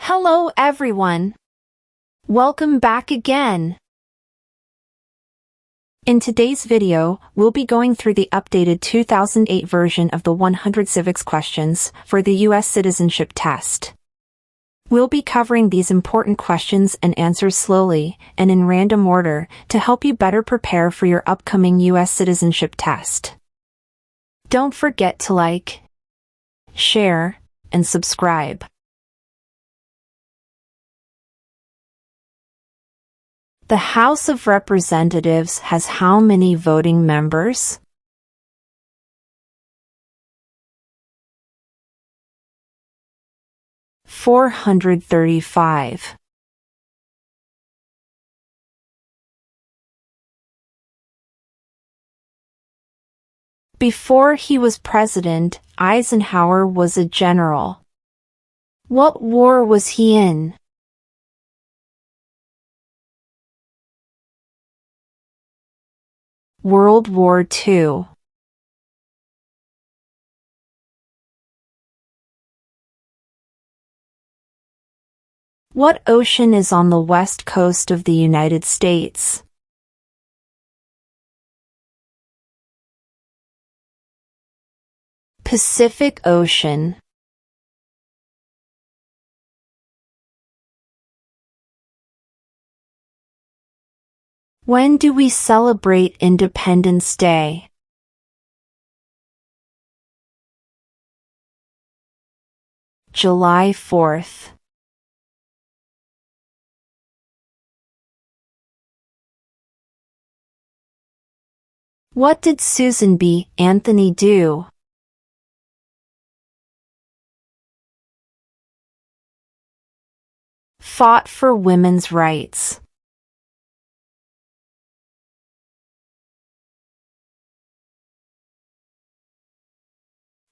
Hello everyone. Welcome back again. In today's video, we'll be going through the updated 2008 version of the 100 civics questions for the U.S. Citizenship Test. We'll be covering these important questions and answers slowly and in random order to help you better prepare for your upcoming U.S. Citizenship Test. Don't forget to like, share, and subscribe. The House of Representatives has how many voting members? (435). Before he was president, Eisenhower was a general. What war was he in? World War II. What ocean is on the west coast of the United States? Pacific Ocean. When do we celebrate Independence Day? July 4th. What did Susan B. Anthony do? Fought for women's rights.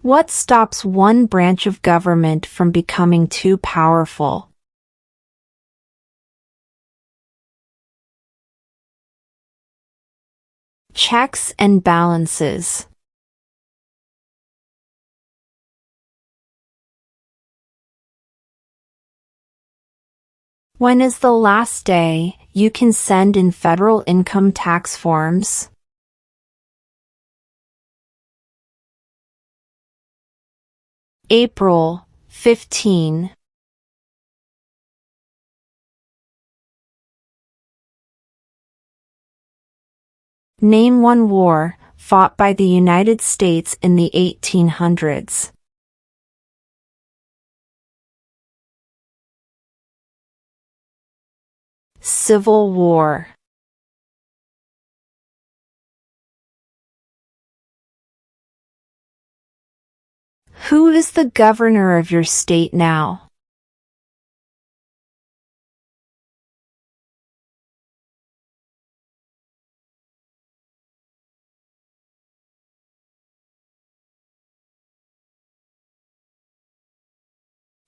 What stops one branch of government from becoming too powerful? Checks and balances. When is the last day you can send in federal income tax forms? April 15. Name one war fought by the United States in the 1800s. Civil War. Who is the governor of your state now?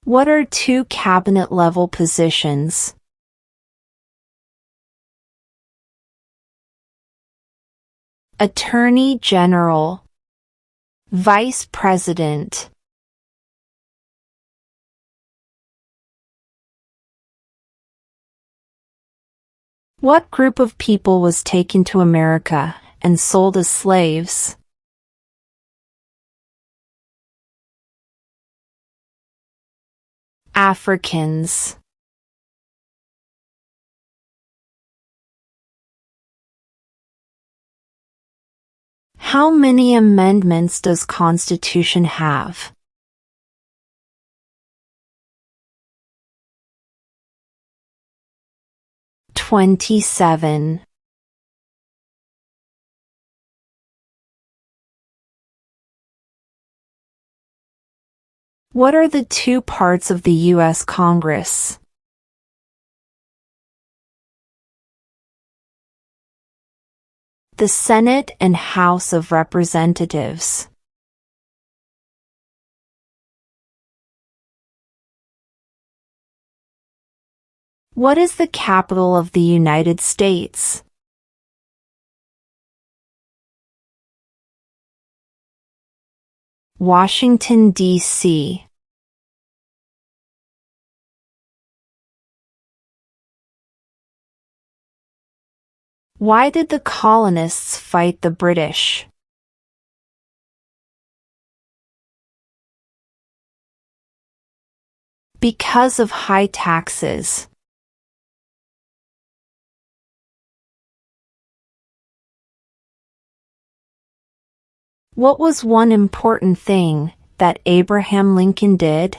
What are two cabinet-level positions? Attorney General, Vice President. What group of people was taken to America and sold as slaves? Africans. How many amendments does Constitution have? 27. What are the two parts of the U.S. Congress? The Senate and House of Representatives. What is the capital of the United States? Washington, D.C. Why did the colonists fight the British? Because of high taxes. What was one important thing that Abraham Lincoln did?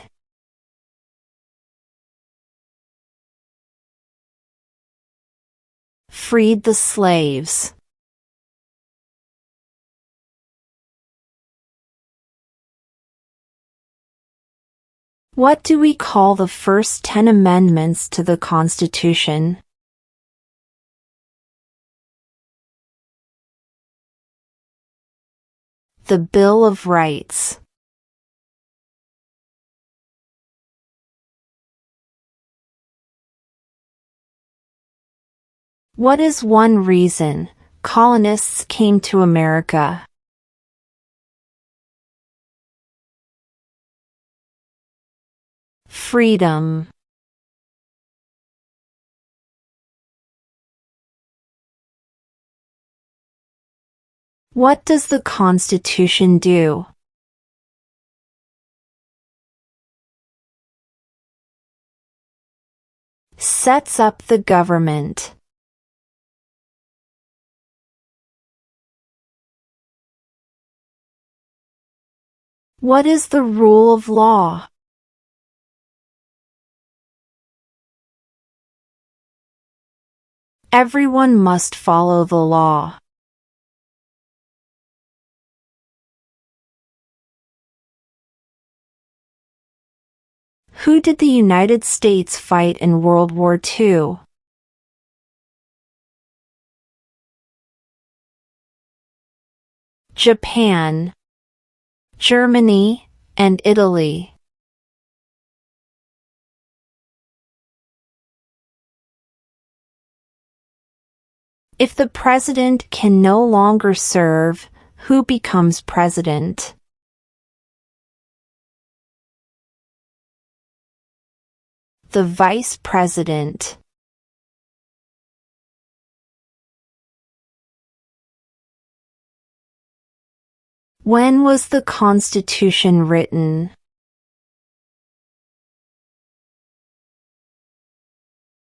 Freed the slaves. What do we call the first 10 amendments to the Constitution? The Bill of Rights. What is one reason colonists came to America? Freedom. What does the Constitution do? Sets up the government. What is the rule of law? Everyone must follow the law. Who did the United States fight in World War II? Japan, Germany, and Italy. If the president can no longer serve, who becomes president? The vice president. When was the Constitution written?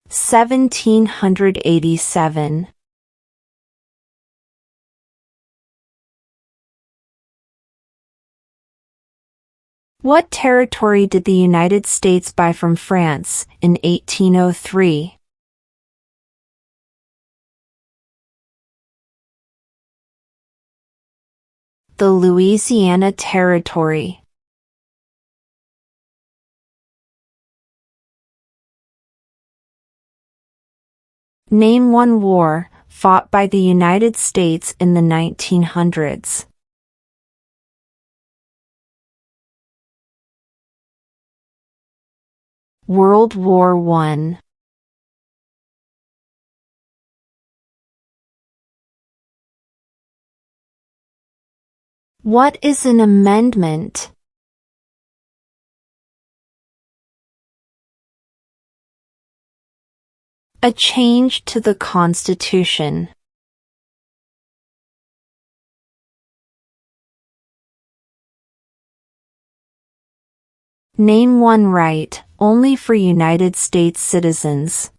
(1787). What territory did the United States buy from France in 1803? The Louisiana Territory. Name one war fought by the United States in the 1900s. World War I. What is an amendment? A change to the Constitution. Name one right only for United States citizens.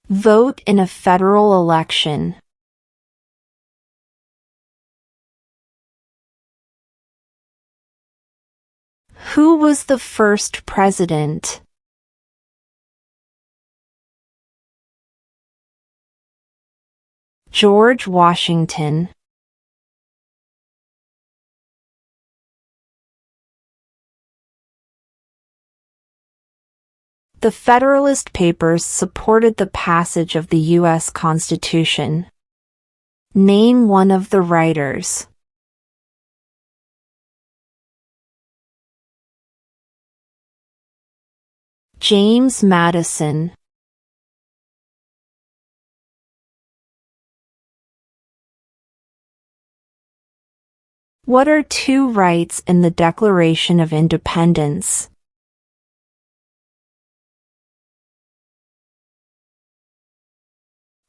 Vote in a federal election. Who was the first president? George Washington. The Federalist Papers supported the passage of the U.S. Constitution. Name one of the writers. James Madison. What are two rights in the Declaration of Independence?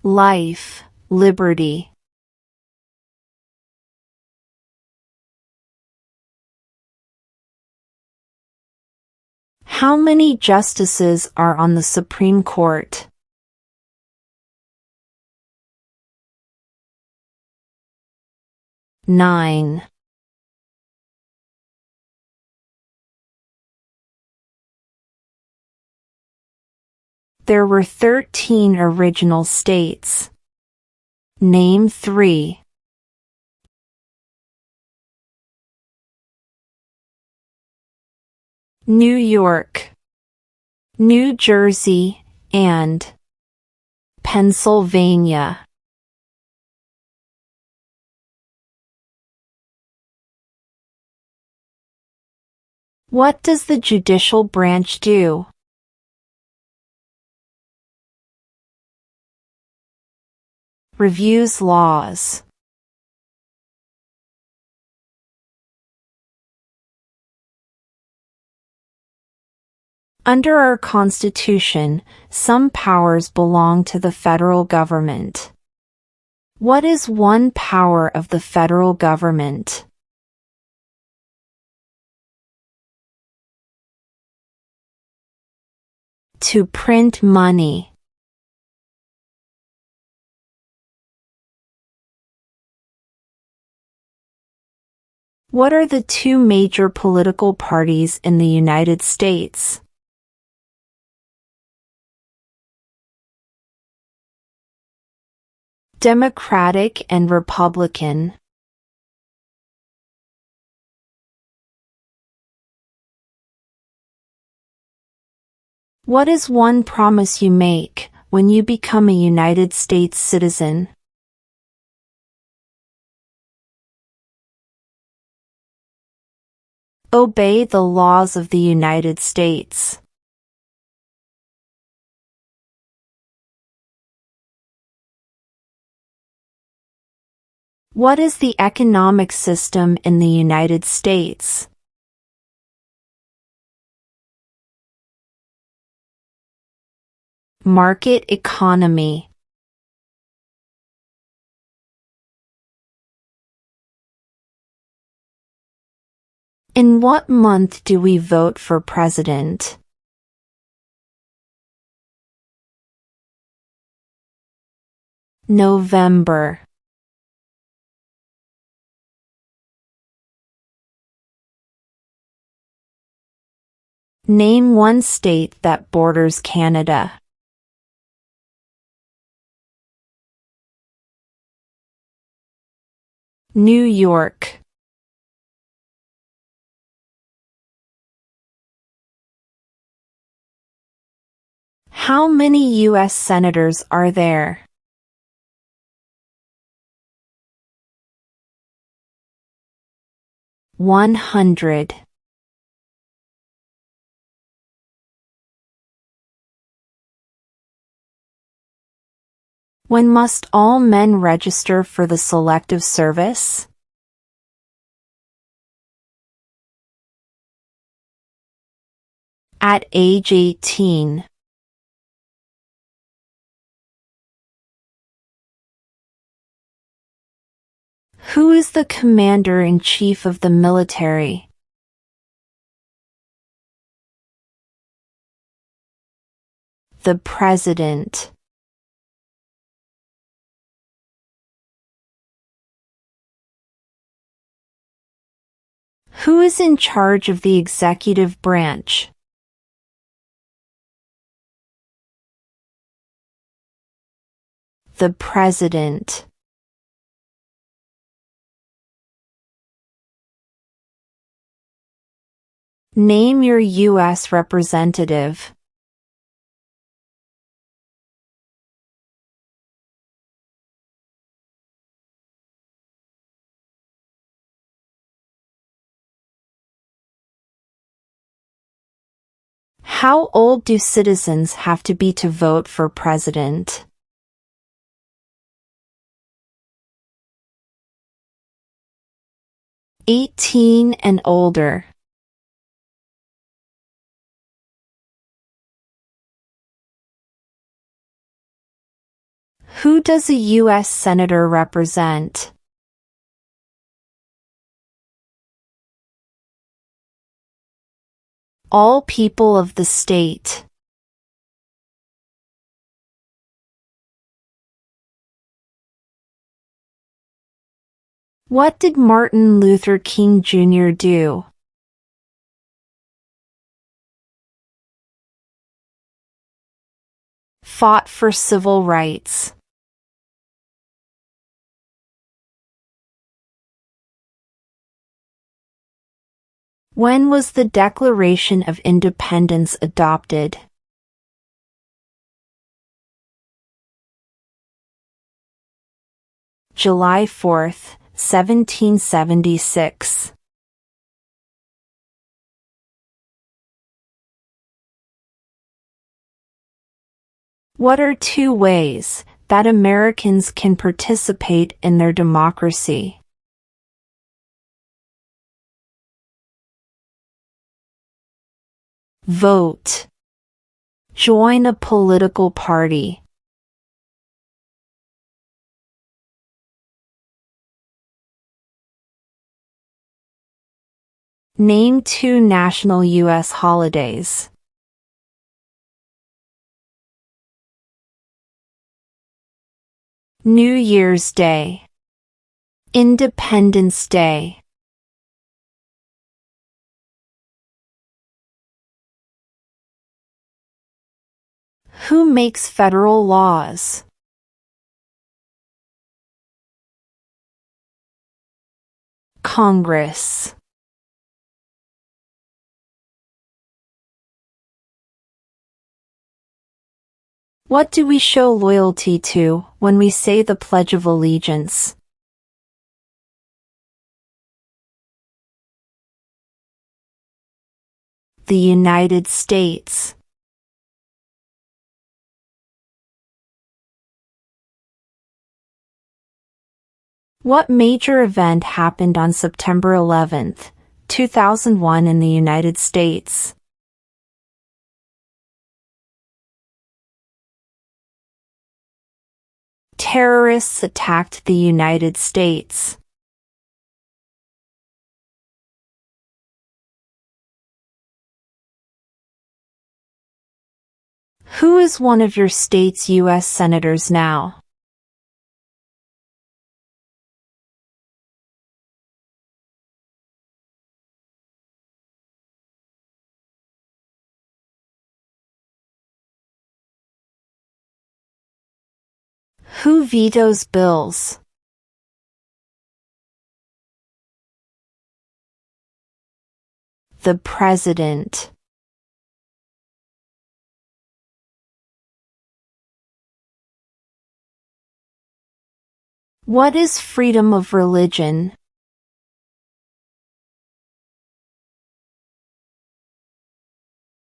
life, liberty. How many justices are on the Supreme Court? 9. There were 13 original states. Name 3. New York, New Jersey, and Pennsylvania. What does the judicial branch do? Reviews laws. Under our Constitution, some powers belong to the federal government. What is one power of the federal government? To print money. What are the two major political parties in the United States? Democratic and Republican. What is one promise you make when you become a United States citizen? Obey the laws of the United States. What is the economic system in the United States? Market economy. In what month do we vote for president? November. Name one state that borders Canada. New York. How many U.S. senators are there? 100. When must all men register for the Selective Service? At age 18. Who is the Commander-in-Chief of the military? The President. Who is in charge of the executive branch? The President. Name your U.S. representative. How old do citizens have to be to vote for president? 18 and older. Who does a U.S. Senator represent? All people of the state. What did Martin Luther King Jr. do? Fought for civil rights. When was the Declaration of Independence adopted? July 4, 1776. What are two ways that Americans can participate in their democracy? Vote. Join a political party. Name two national U.S. holidays. New Year's Day. Independence Day. Who makes federal laws? Congress. What do we show loyalty to when we say the Pledge of Allegiance? The United States. What major event happened on September 11, 2001 in the United States? Terrorists attacked the United States. Who is one of your state's U.S. senators now? Who vetoes bills? The President. What is freedom of religion?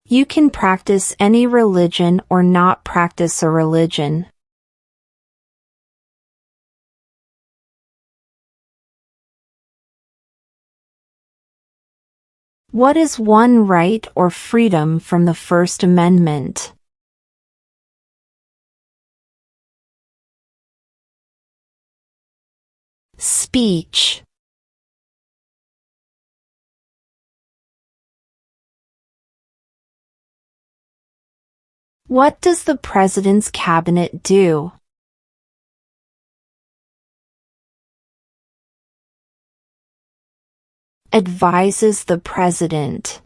You can practice any religion or not practice a religion. What is one right or freedom from the First Amendment? Speech. What does the President's Cabinet do? Advises the President.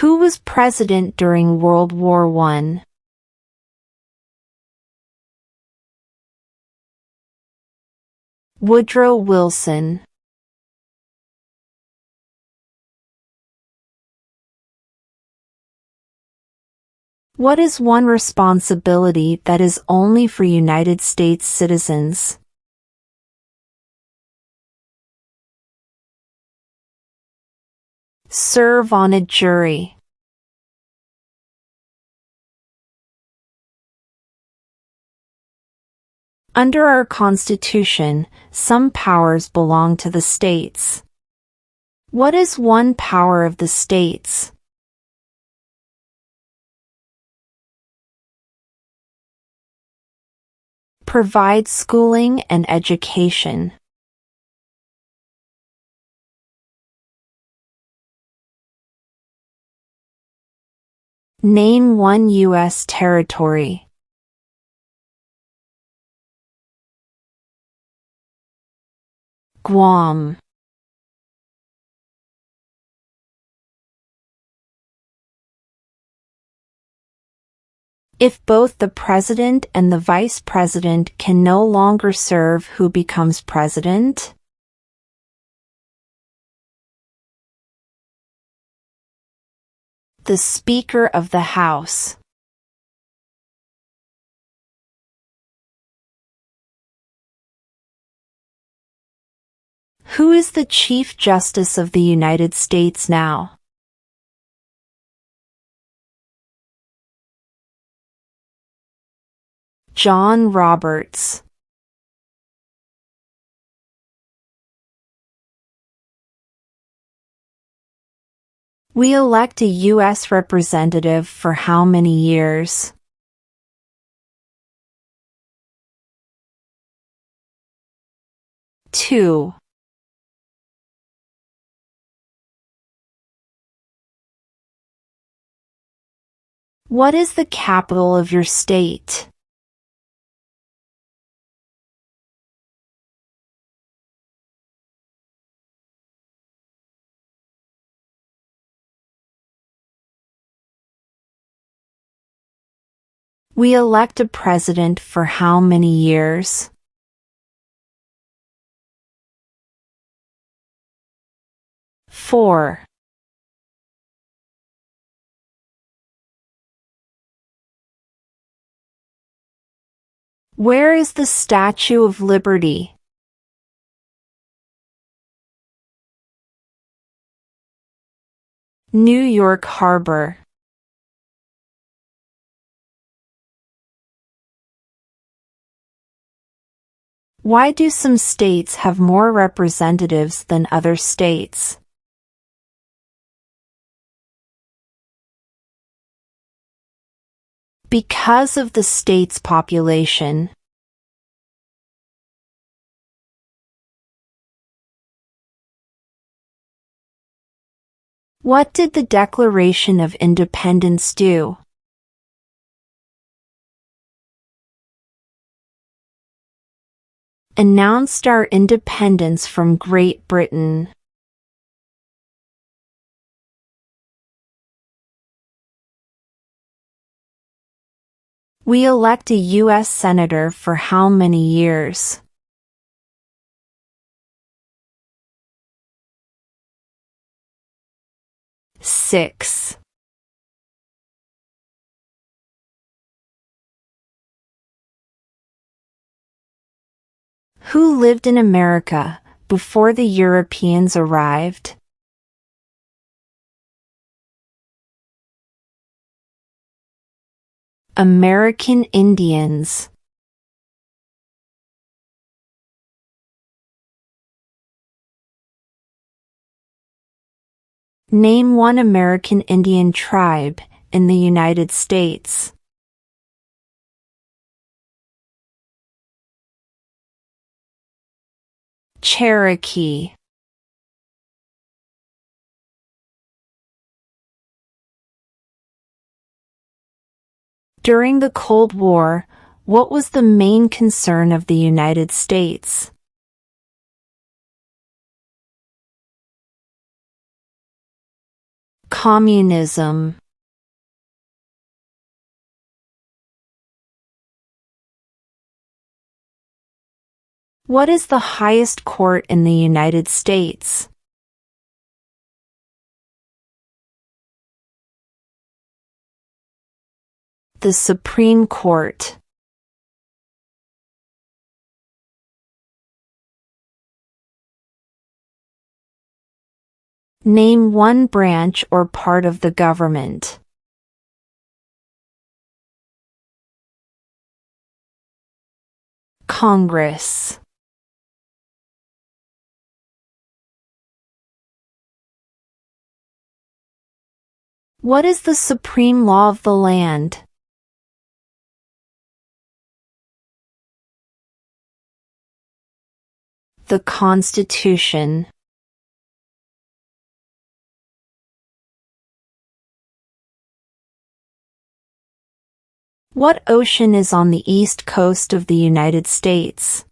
Who was president during World War I? Woodrow Wilson. What is one responsibility that is only for United States citizens? Serve on a jury. Under our Constitution, some powers belong to the states. What is one power of the states? Provide schooling and education. Name one U.S. territory. Guam. If both the president and the vice president can no longer serve, who becomes president? The Speaker of the House. Who is the Chief Justice of the United States now? John Roberts. We elect a U.S. representative for how many years? Two. What is the capital of your state? We elect a president for how many years? Four. Where is the Statue of Liberty? New York Harbor. Why do some states have more representatives than other states? Because of the state's population. What did the Declaration of Independence do? Announced our independence from Great Britain. We elect a U.S. Senator for how many years? Six. Who lived in America before the Europeans arrived? American Indians. Name one American Indian tribe in the United States. Cherokee. During the Cold War, what was the main concern of the United States? Communism. What is the highest court in the United States? The Supreme Court. Name one branch or part of the government. Congress. What is the supreme law of the land? The Constitution. What ocean is on the east coast of the United States?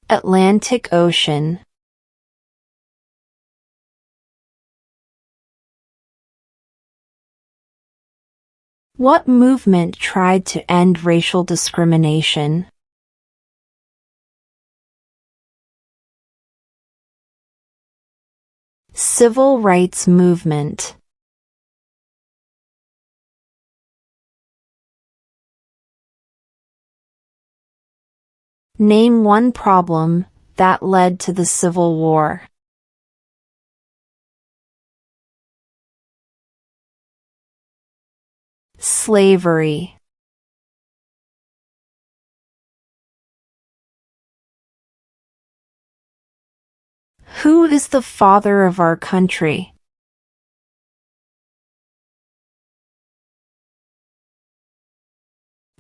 Atlantic Ocean. What movement tried to end racial discrimination? Civil rights movement. Name one problem that led to the Civil War. Slavery. Who is the father of our country?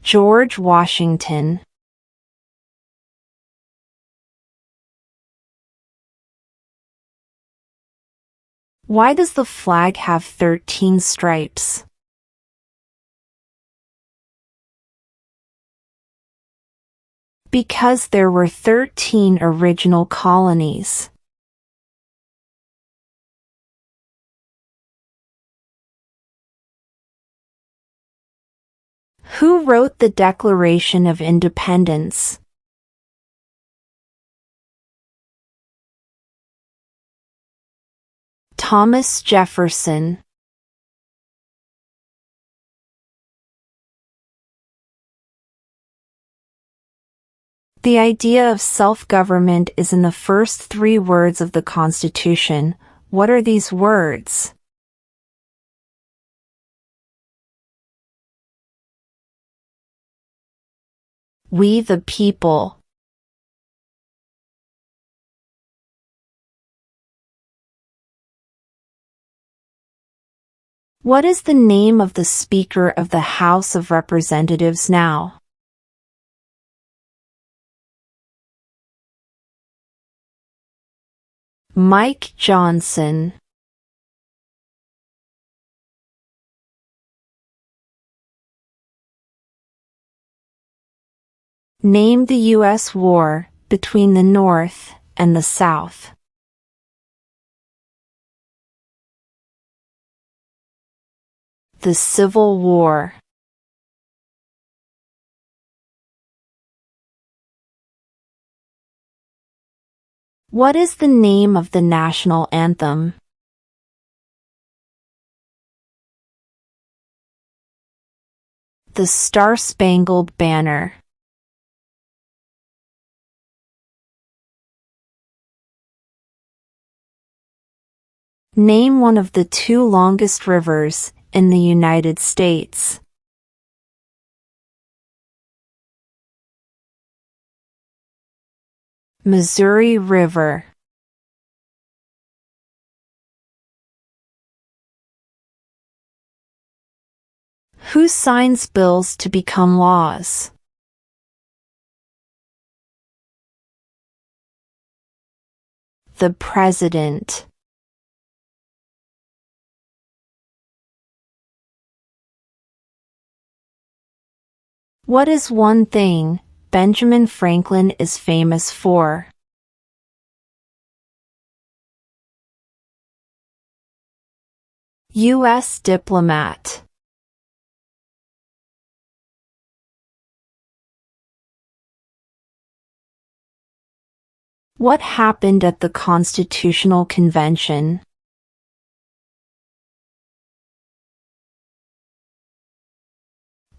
George Washington. Why does the flag have 13 stripes? Because there were 13 original colonies. Who wrote the Declaration of Independence? Thomas Jefferson. The idea of self-government is in the first 3 words of the Constitution. What are these words? We the people. What is the name of the Speaker of the House of Representatives now? Mike Johnson. Name the U.S. war between the North and the South. The Civil War. What is the name of the national anthem? The Star-Spangled Banner. Name one of the 2 longest rivers in the United States. Missouri River. Who signs bills to become laws? The President. What is one thing Benjamin Franklin is famous for? U.S. diplomat. What happened at the Constitutional Convention?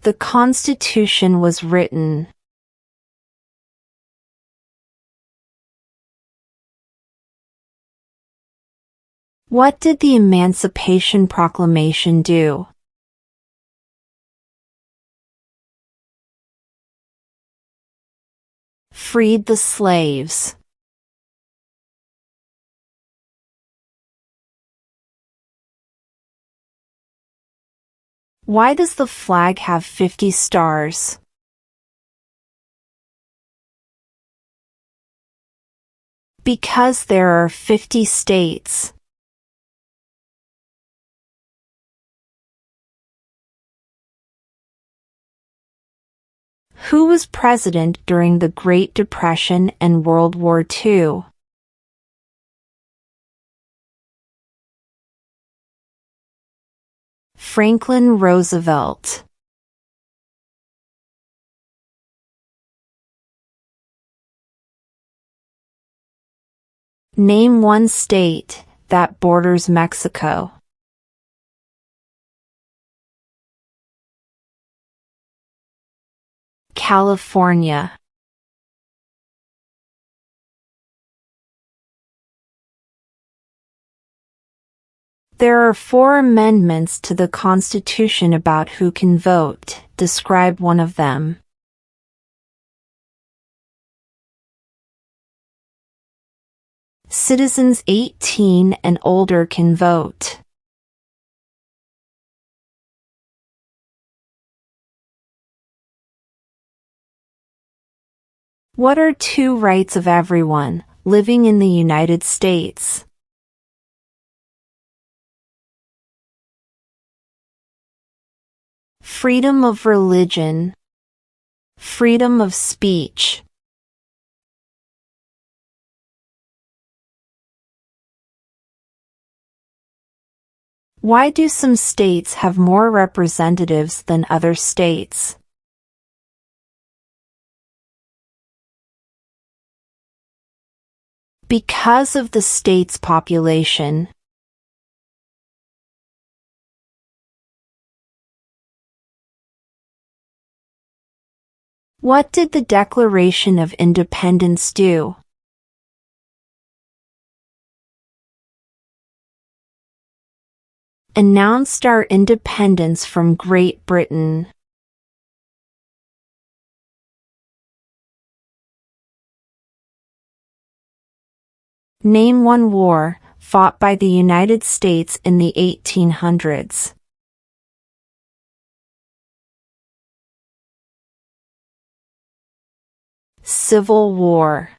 The Constitution was written. What did the Emancipation Proclamation do? Freed the slaves. Why does the flag have 50 stars? Because there are 50 states. Who was president during the Great Depression and World War II? Franklin Roosevelt. Name one state that borders Mexico. California. There are 4 amendments to the Constitution about who can vote. Describe one of them. Citizens 18 and older can vote. What are 2 rights of everyone living in the United States? Freedom of religion, freedom of speech. Why do some states have more representatives than other states? Because of the state's population. What did the Declaration of Independence do? Announced our independence from Great Britain. Name one war fought by the United States in the 1800s. Civil War.